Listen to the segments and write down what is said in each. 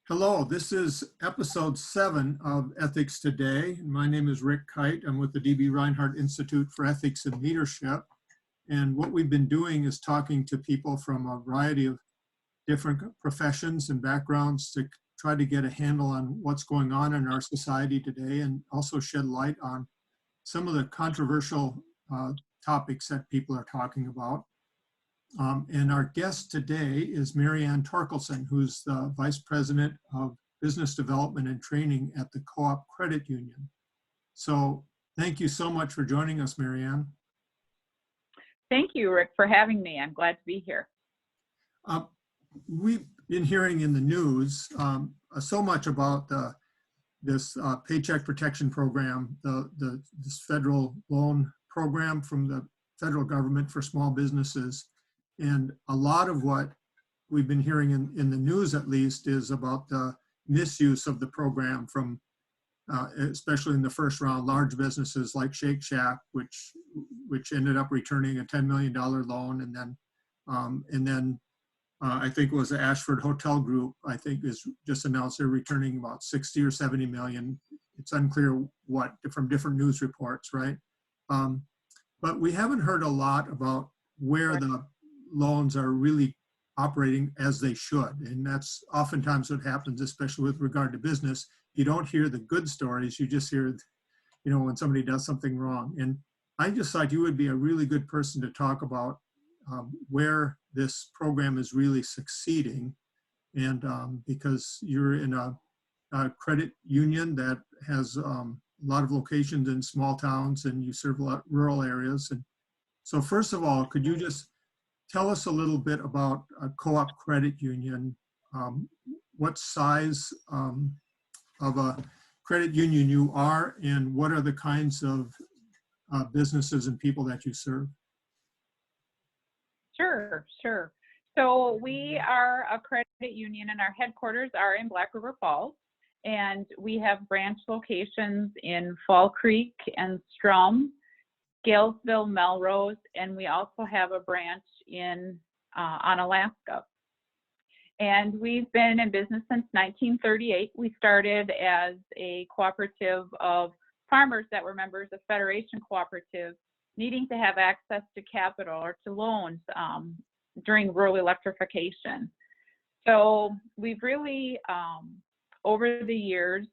Hello, this is episode 7 of Ethics Today. My name is Rick Kyte. I'm with the DB Reinhart Institute for Ethics and Leadership. And what we've been doing is talking to people from a variety of different professions and backgrounds to try to get a handle on what's going on in our society today and also shed light on some of the controversial topics that people are talking about. And our guest today is Marianne Torkelson, who's the Vice President of Business Development and Training at the Co-op Credit Union. So thank you so much for joining us, Marianne. Thank you, Rick, for having me. I'm glad to be here. We've been hearing in the news so much about this Paycheck Protection Program, this federal loan program from the federal government for small businesses. And a lot of what we've been hearing in the news, at least, is about the misuse of the program from, especially in the first round, large businesses like Shake Shack, which ended up returning a $10 million loan, and then I think it was the Ashford Hotel Group. I think is just announced they're returning about 60 or 70 million. It's unclear what from different news reports, right? But we haven't heard a lot about where the loans are really operating as they should. And that's oftentimes what happens, especially with regard to business. You don't hear the good stories, you just hear, when somebody does something wrong. And I just thought you would be a really good person to talk about where this program is really succeeding. And because you're in a credit union that has a lot of locations in small towns and you serve a lot of rural areas. And so first of all, could you just tell us a little bit about a co-op credit union, what size of a credit union you are, and what are the kinds of businesses and people that you serve? Sure. So we are a credit union and our headquarters are in Black River Falls. And we have branch locations in Fall Creek and Strum, Galesville, Melrose, and we also have a branch in Alaska. And we've been in business since 1938. We started as a cooperative of farmers that were members of Federation Cooperative, needing to have access to capital or to loans during rural electrification. So we've really, over the years,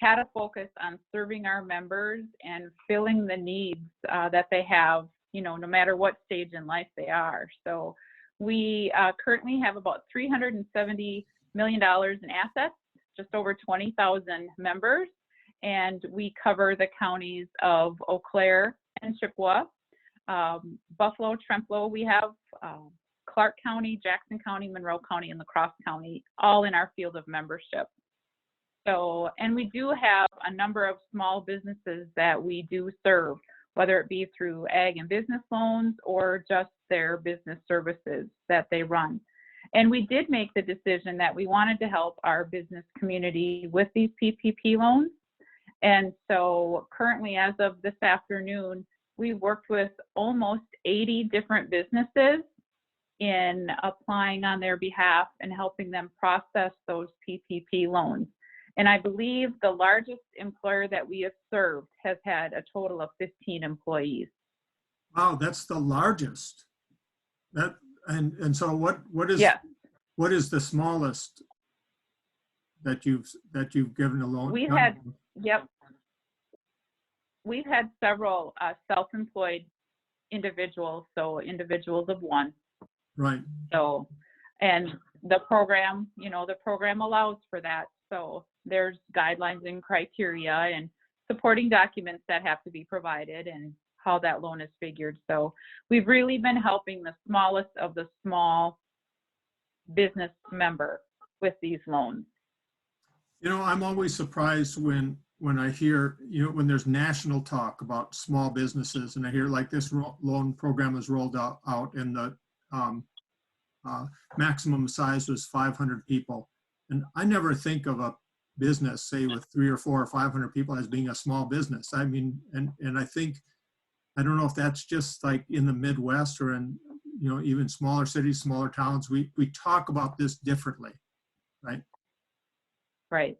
had a focus on serving our members and filling the needs that they have, no matter what stage in life they are. So we currently have about $370 million in assets, just over 20,000 members, and we cover the counties of Eau Claire and Chippewa, Buffalo, Trempealeau. We have Clark County, Jackson County, Monroe County, and La Crosse County, all in our field of membership. So, and we do have a number of small businesses that we do serve, whether it be through ag and business loans or just their business services that they run. And we did make the decision that we wanted to help our business community with these PPP loans. And so currently, as of this afternoon, we've worked with almost 80 different businesses in applying on their behalf and helping them process those PPP loans. And I believe the largest employer that we have served has had a total of 15 employees. Wow, that's the largest. And so what is what is the smallest that you've given a loan? We've had several self-employed individuals, so individuals of one. Right. So, and the program, the program allows for that. So there's guidelines and criteria and supporting documents that have to be provided and how that loan is figured. So we've really been helping the smallest of the small business member with these loans. I'm always surprised when I hear, when there's national talk about small businesses, and I hear like this loan program is rolled out and the maximum size was 500 people. And I never think of a business, say with 300 or 400 or 500 people, as being a small business. I mean, and I think, I don't know if that's just like in the Midwest or in, even smaller cities, smaller towns, we talk about this differently. right? Right.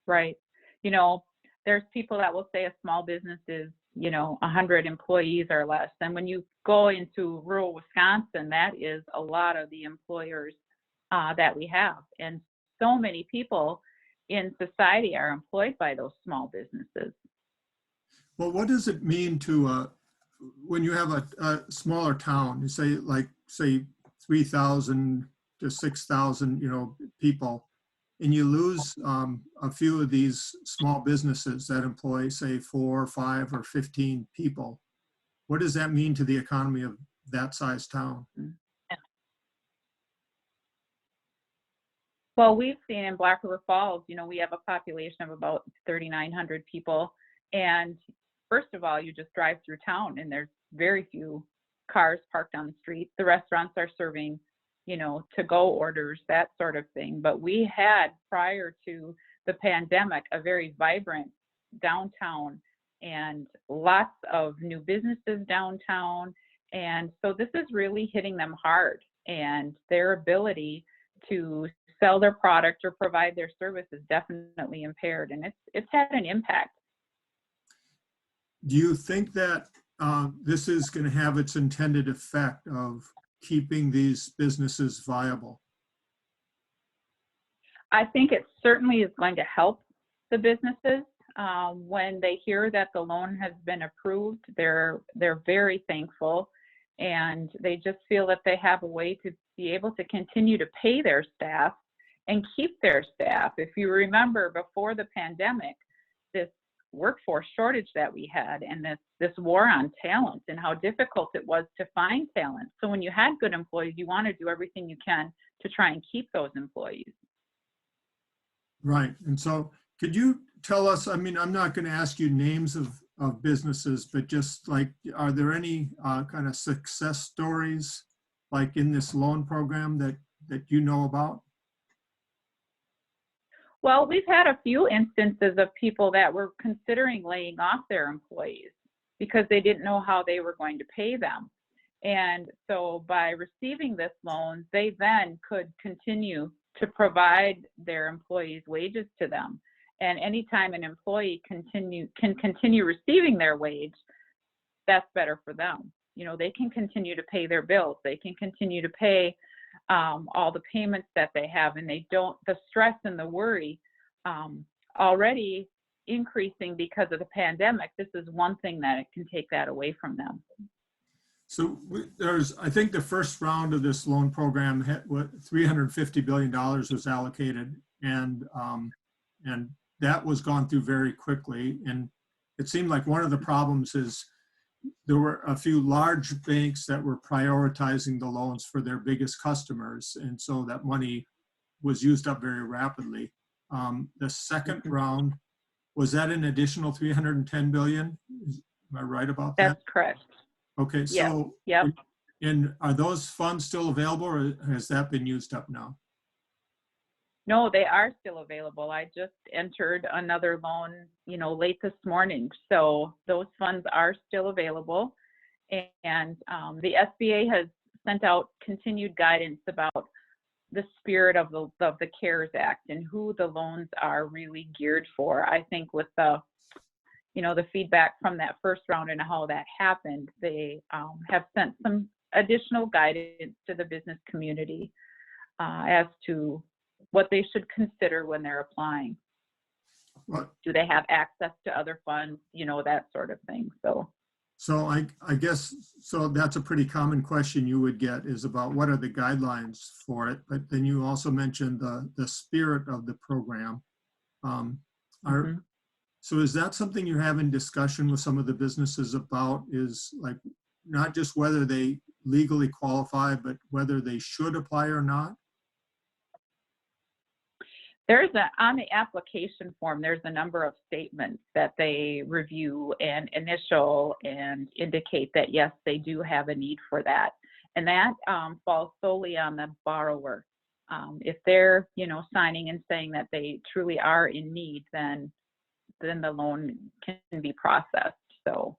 Right. You know, there's people that will say a small business is, 100 employees or less. And when you go into rural Wisconsin, that is a lot of the employers that we have. And so many people in society are employed by those small businesses. Well, what does it mean to, when you have a smaller town, you say 3,000 to 6,000, people, and you lose a few of these small businesses that employ, say, 4 or 5 or 15 people. What does that mean to the economy of that size town? Well, we've seen in Black River Falls, we have a population of about 3,900 people. And first of all, you just drive through town and there's very few cars parked on the street. The restaurants are serving, to-go orders, that sort of thing. But we had, prior to the pandemic, a very vibrant downtown and lots of new businesses downtown. And so this is really hitting them hard, and their ability to sell their product or provide their service is definitely impaired, and it's had an impact. Do you think that this is going to have its intended effect of keeping these businesses viable? I think it certainly is going to help the businesses. When they hear that the loan has been approved, they're very thankful, and they just feel that they have a way to be able to continue to pay their staff and keep their staff. If you remember, before the pandemic, this workforce shortage that we had and this war on talent and how difficult it was to find talent. So when you had good employees, you want to do everything you can to try and keep those employees. Right. And so could you tell us, I'm not going to ask you names of businesses, but just like, are there any kind of success stories like in this loan program that you know about? Well, we've had a few instances of people that were considering laying off their employees because they didn't know how they were going to pay them. And so by receiving this loan, they then could continue to provide their employees wages to them. And anytime an employee can continue receiving their wage, that's better for them. They can continue to pay their bills. They can continue to pay all the payments that they have, and they don't, the stress and the worry already increasing because of the pandemic. This is one thing that it can take that away from them. So I think the first round of this loan program had $350 billion was allocated, and that was gone through very quickly. And it seemed like one of the problems is there were a few large banks that were prioritizing the loans for their biggest customers. And so that money was used up very rapidly. The second round, was that an additional $310 billion? Am I right about that? That's correct. Okay, so yep. And are those funds still available, or has that been used up now? No, they are still available. I just entered another loan, late this morning. So those funds are still available. And the SBA has sent out continued guidance about the spirit of the CARES Act and who the loans are really geared for. I think with the feedback from that first round and how that happened, they have sent some additional guidance to the business community as to what they should consider when they're applying. What? Do they have access to other funds, that sort of thing. So I guess, so that's a pretty common question you would get, is about what are the guidelines for it. But then you also mentioned the spirit of the program. So is that something you're having discussion with some of the businesses about, is like not just whether they legally qualify, but whether they should apply or not? On the application form, there's a number of statements that they review and initial and indicate that, yes, they do have a need for that. And that falls solely on the borrower. If they're, signing and saying that they truly are in need, then the loan can be processed. So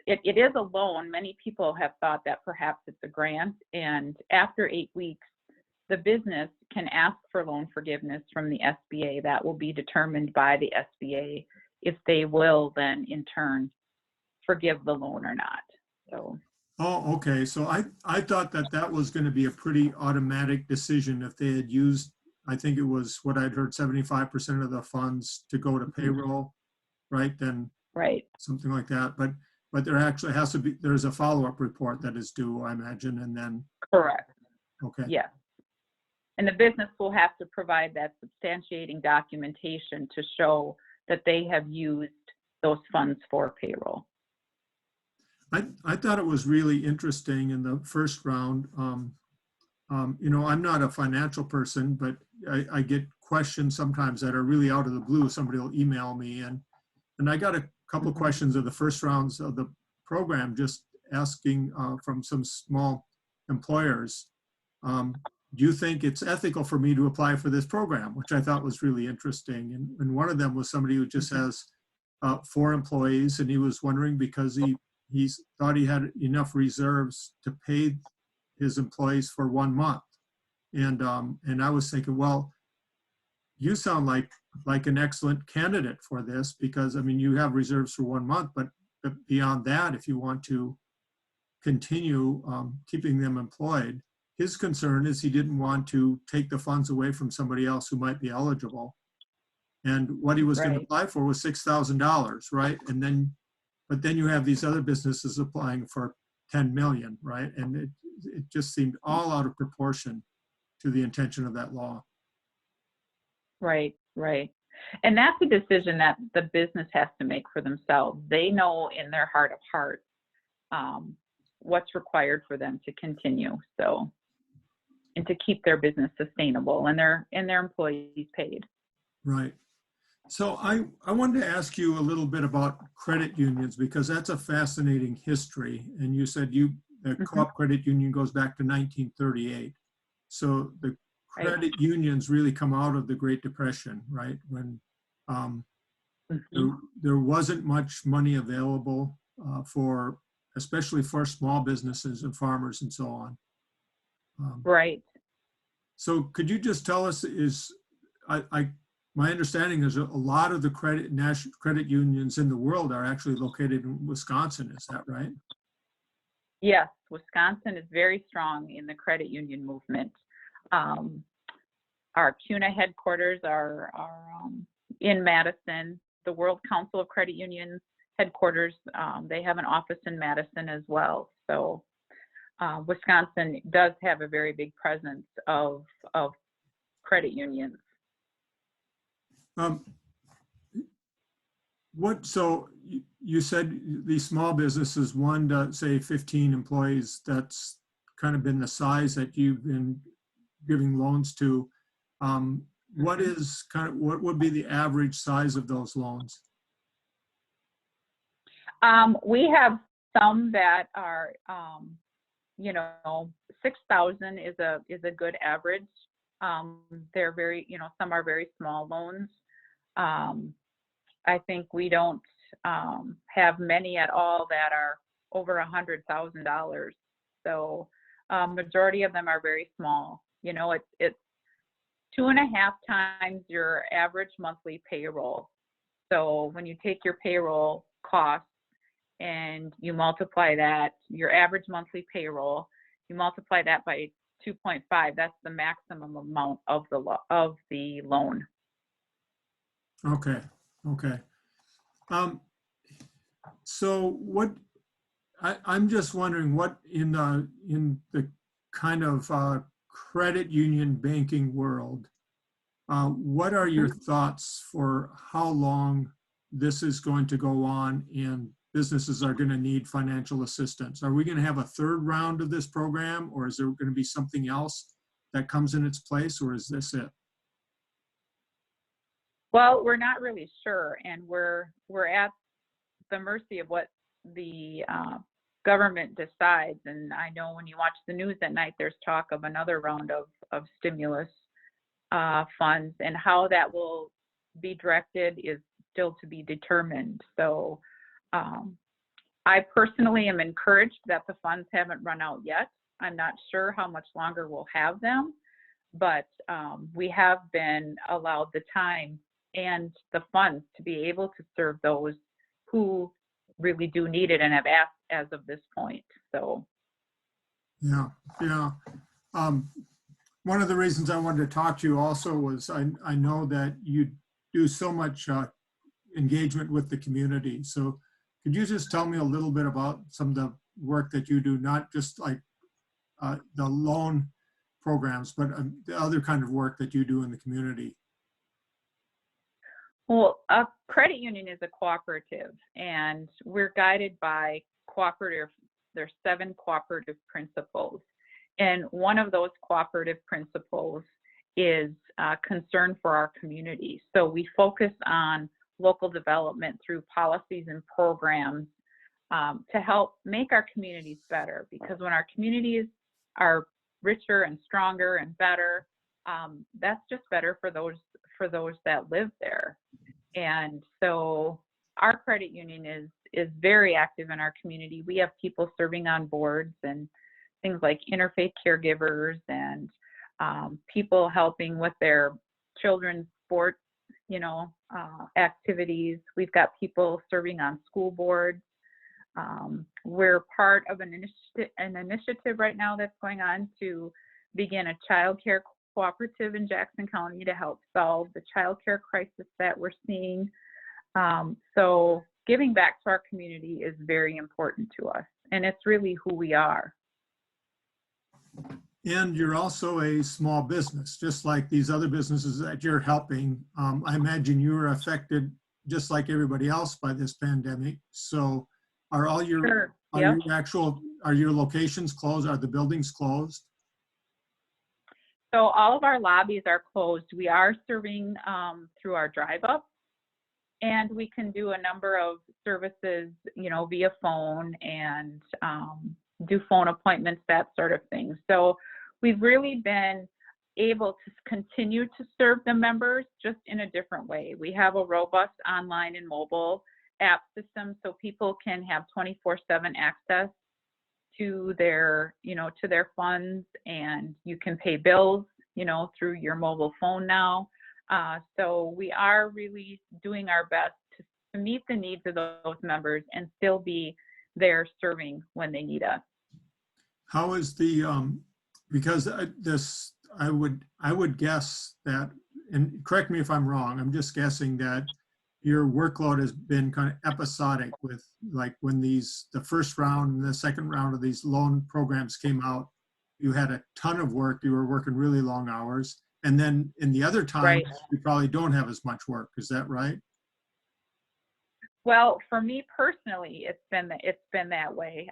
it is a loan. Many people have thought that perhaps it's a grant. And after 8 weeks, the business can ask for loan forgiveness from the SBA. That will be determined by the SBA if they will then in turn forgive the loan or not. So. Oh, okay. So I thought that that was going to be a pretty automatic decision if they had used, I think it was what I'd heard, 75% of the funds to go to payroll, right? Then Right. something like that. But there actually has to be, there's a follow-up report that is due, I imagine, and then. Correct. Okay. Yes. And the business will have to provide that substantiating documentation to show that they have used those funds for payroll. I thought it was really interesting in the first round. You know, I'm not a financial person, but I get questions sometimes that are really out of the blue. Somebody will email me, and I got a couple of questions of the first rounds of the program, just asking from some small employers, do you think it's ethical for me to apply for this program? Which I thought was really interesting. And one of them was somebody who just has 4 employees, and he was wondering because he thought he had enough reserves to pay his employees for 1 month. And I was thinking, well, you sound like an excellent candidate for this, because I mean, you have reserves for 1 month, but beyond that, if you want to continue keeping them employed, his concern is he didn't want to take the funds away from somebody else who might be eligible. And what he was going to apply for was $6,000, right? But then you have these other businesses applying for 10 million, right? And it just seemed all out of proportion to the intention of that law. Right, right. And that's a decision that the business has to make for themselves. They know in their heart of hearts what's required for them to continue, so, and to keep their business sustainable and their employees paid. Right. So I wanted to ask you a little bit about credit unions, because that's a fascinating history. And you said the co-op credit union goes back to 1938. So the credit unions really come out of the Great Depression, right? When there wasn't much money available especially for small businesses and farmers and so on. Right. So could you just tell us, my understanding is a lot of the credit unions in the world are actually located in Wisconsin. Is that right? Yes, Wisconsin is very strong in the credit union movement. Our CUNA headquarters are in Madison. The World Council of Credit Unions headquarters, they have an office in Madison as well. So Wisconsin does have a very big presence of credit unions. So you said these small businesses, 1 to say 15 employees, that's kind of been the size that you've been giving loans to. What would be the average size of those loans? We have some that are, 6,000 is a good average. They're very, some are very small loans. I think we don't have many at all that are over $100,000. So majority of them are very small. It's 2.5 times your average monthly payroll. So when you take your payroll costs and you multiply that, your average monthly payroll, you multiply that by 2.5, that's the maximum amount of the loan. Okay. So I'm just wondering what in the kind of credit union banking world, what are your thoughts for how long this is going to go on and businesses are going to need financial assistance? Are we going to have a 3rd round of this program, or is there going to be something else that comes in its place, or is this it? Well, we're not really sure, and we're at the mercy of what the government decides. And I know when you watch the news at night, there's talk of another round of stimulus funds, and how that will be directed is still to be determined. So I personally am encouraged that the funds haven't run out yet. I'm not sure how much longer we'll have them, but we have been allowed the time and the funds to be able to serve those who really do need it and have asked as of this point. So Yeah, yeah. One of the reasons I wanted to talk to you also was I know that you do so much engagement with the community. So could you just tell me a little bit about some of the work that you do, not just like the loan programs, but the other kind of work that you do in the community? well, a credit union is a cooperative, and we're guided by cooperative. There's 7 cooperative principles, and one of those cooperative principles is concern for our community. So we focus on local development through policies and programs to help make our communities better. Because when our communities are richer and stronger and better, that's just better for those that live there. And so our credit union is very active in our community. We have people serving on boards and things like interfaith caregivers and people helping with their children's sports, activities. We've got people serving on school boards. We're part of an initiative right now that's going on to begin a child care cooperative in Jackson County to help solve the child care crisis that we're seeing. So giving back to our community is very important to us, and it's really who we are. And you're also a small business, just like these other businesses that you're helping. I imagine you were affected just like everybody else by this pandemic. So are all your, Sure. are your locations closed? Are the buildings closed? So all of our lobbies are closed. We are serving through our drive-up, and we can do a number of services, via phone and do phone appointments, that sort of thing. So we've really been able to continue to serve the members just in a different way. We have a robust online and mobile app system so people can have 24/7 access to their, to their funds, and you can pay bills, through your mobile phone now. So we are really doing our best to meet the needs of those members and still be there serving when they need us. How is the, because I would guess that, and correct me if I'm wrong, I'm just guessing that your workload has been kind of episodic with, like, when the first round and the second round of these loan programs came out, you had a ton of work, you were working really long hours. And then in the other times, Right. you probably don't have as much work. Is that right? Well, for me personally, it's been that way.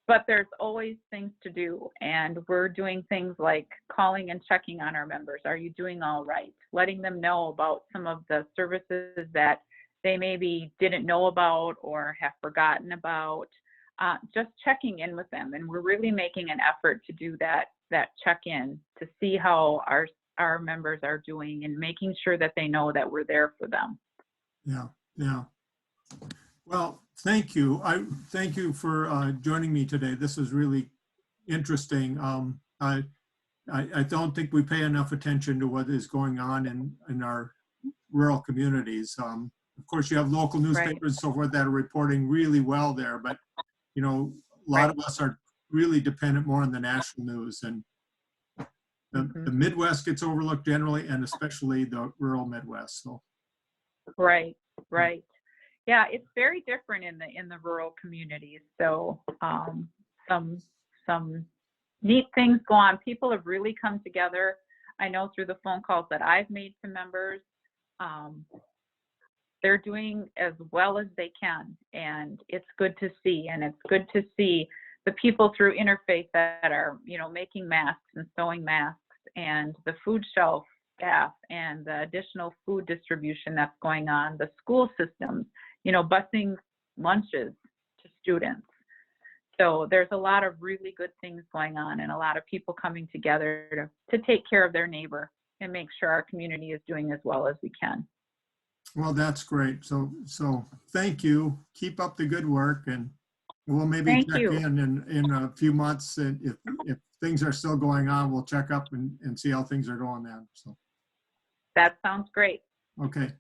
But there's always things to do, and we're doing things like calling and checking on our members. Are you doing all right? Letting them know about some of the services that they maybe didn't know about or have forgotten about. Just checking in with them, and we're really making an effort to do that check-in to see how our members are doing and making sure that they know that we're there for them. Yeah, yeah. Well, thank you. Thank you for joining me today. This is really interesting. I don't think we pay enough attention to what is going on in our rural communities. Of course, you have local newspapers and so forth that are reporting really well there, but a lot of us are really dependent more on the national news, and the Midwest gets overlooked generally, and especially the rural Midwest. So. Right. Yeah, it's very different in the rural communities. So some neat things go on. People have really come together. I know through the phone calls that I've made to members, they're doing as well as they can, and it's good to see. And it's good to see the people through Interfaith that are, making masks and sewing masks, and the food shelf staff and the additional food distribution that's going on, the school systems, busing lunches to students. So there's a lot of really good things going on, and a lot of people coming together to take care of their neighbor and make sure our community is doing as well as we can. Well, that's great. So thank you. Keep up the good work, and we'll maybe check in a few months, and if things are still going on, we'll check up and see how things are going then. So, That sounds great. okay.